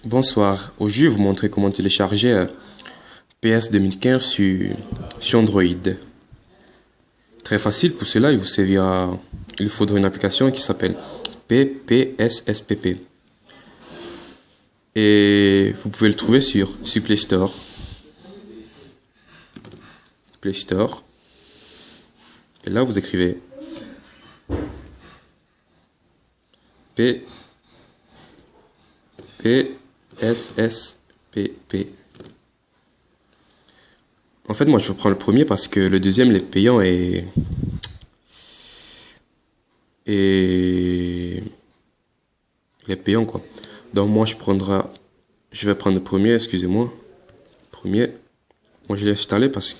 Bonsoir, aujourd'hui je vais vous montrer comment télécharger PS 2015 sur Android. Très facile, pour cela il faudra une application qui s'appelle PPSSPP. Et vous pouvez le trouver sur Play Store. Play Store. Et là vous écrivez PSSPP. En fait, moi je prends le premier parce que le deuxième, il est payant et il est payant quoi. Donc moi je vais prendre le premier, excusez-moi. Premier. Moi je l'ai installé parce que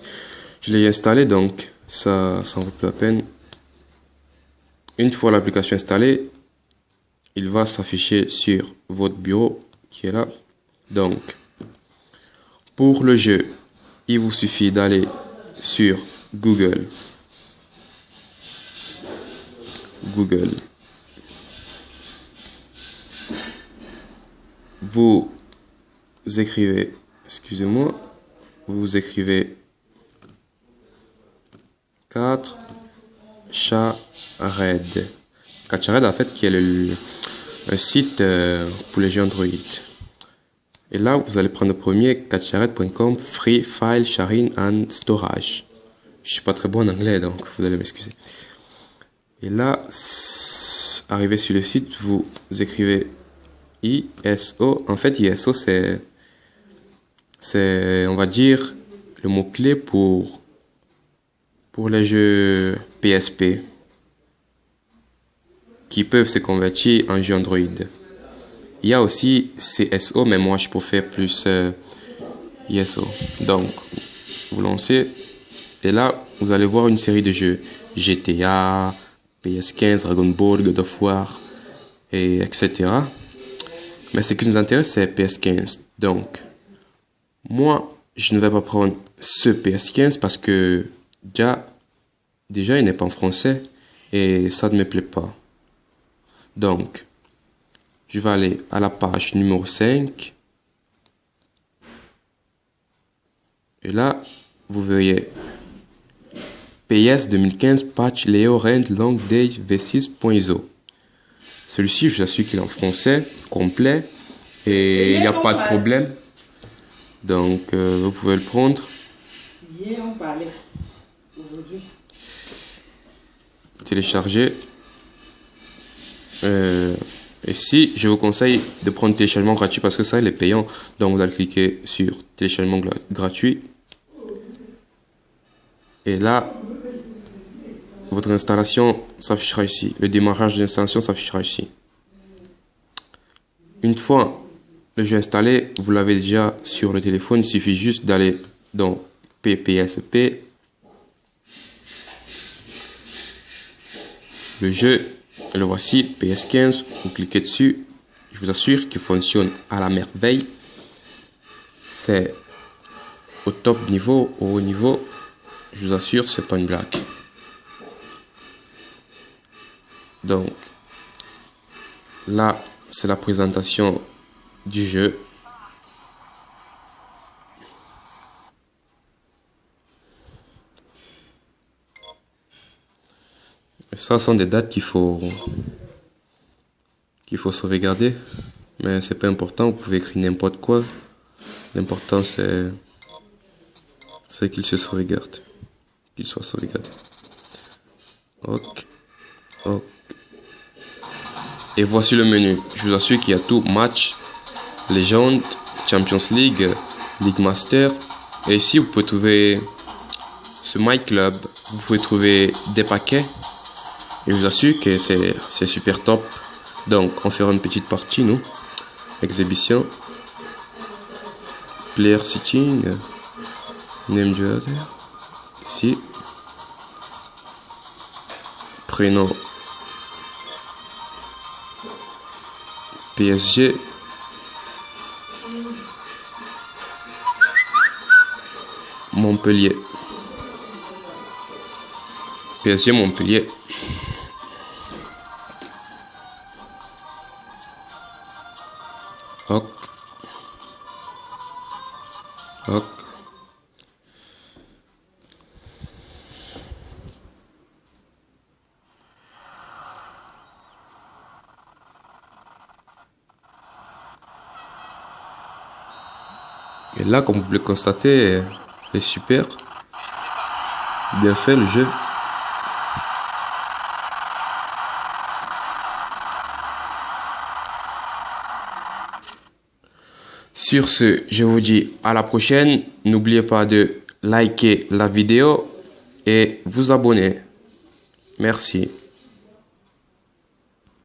je l'ai installé, donc ça en vaut plus la peine. Une fois l'application installée, il va s'afficher sur votre bureau qui est là. Donc, pour le jeu, il vous suffit d'aller sur Google. Vous écrivez, excusez-moi, vous écrivez 4 Charades. 4 Charades, en fait, qui est un site pour les jeux Android. Et là, vous allez prendre le premier, 4charades.com, Free File Sharing and Storage. Je suis pas très bon en anglais, donc vous allez m'excuser. Et là, arrivé sur le site, vous écrivez ISO. En fait, ISO, c'est on va dire, le mot-clé pour les jeux PSP qui peuvent se convertir en jeux Android. Il y a aussi CSO, mais moi je préfère plus ISO. Donc, vous lancez et là, vous allez voir une série de jeux GTA, PS15, Dragon Ball, God of War, et etc. Mais ce qui nous intéresse, c'est PS15. Donc, moi, je ne vais pas prendre ce PS15 parce que déjà il n'est pas en français et ça ne me plaît pas. Donc, je vais aller à la page numéro 5. Et là, vous verriez PS 2015 patch Leo Rend Long Day V6.ISO. Celui-ci, je vous assure qu'il est en français, complet, et il n'y a pas de problème. Donc, vous pouvez le prendre. Télécharger. Et si je vous conseille de prendre téléchargement gratuit parce que ça il est payant, donc vous allez cliquer sur téléchargement gratuit et là votre installation s'affichera ici, le démarrage de l'installation s'affichera ici. Une fois le jeu installé, vous l'avez déjà sur le téléphone, il suffit juste d'aller dans PPSP, le jeu. Le voici, PS15, vous cliquez dessus, je vous assure qu'il fonctionne à la merveille. C'est au top niveau, au haut niveau, je vous assure, c'est pas une blague. Donc, là, c'est la présentation du jeu. Ça sont des dates qu'il faut sauvegarder, mais c'est pas important, vous pouvez écrire n'importe quoi. L'important c'est qu'il se sauvegarde, qu'il soit sauvegardé. Ok. Et voici le menu. Je vous assure qu'il y a tout: match, légende, Champions League, League Master. Et ici vous pouvez trouver ce My Club, vous pouvez trouver des paquets. Et je vous assure que c'est super top. Donc, on fera une petite partie, nous. Exhibition. Player Setting. Name du hasard. Ici. Prénom. PSG. Montpellier. PSG Montpellier. Ok. Hop. Et là, comme vous pouvez le constater, il est super. Bien fait le jeu. Sur ce, je vous dis à la prochaine. N'oubliez pas de liker la vidéo et vous abonner. Merci.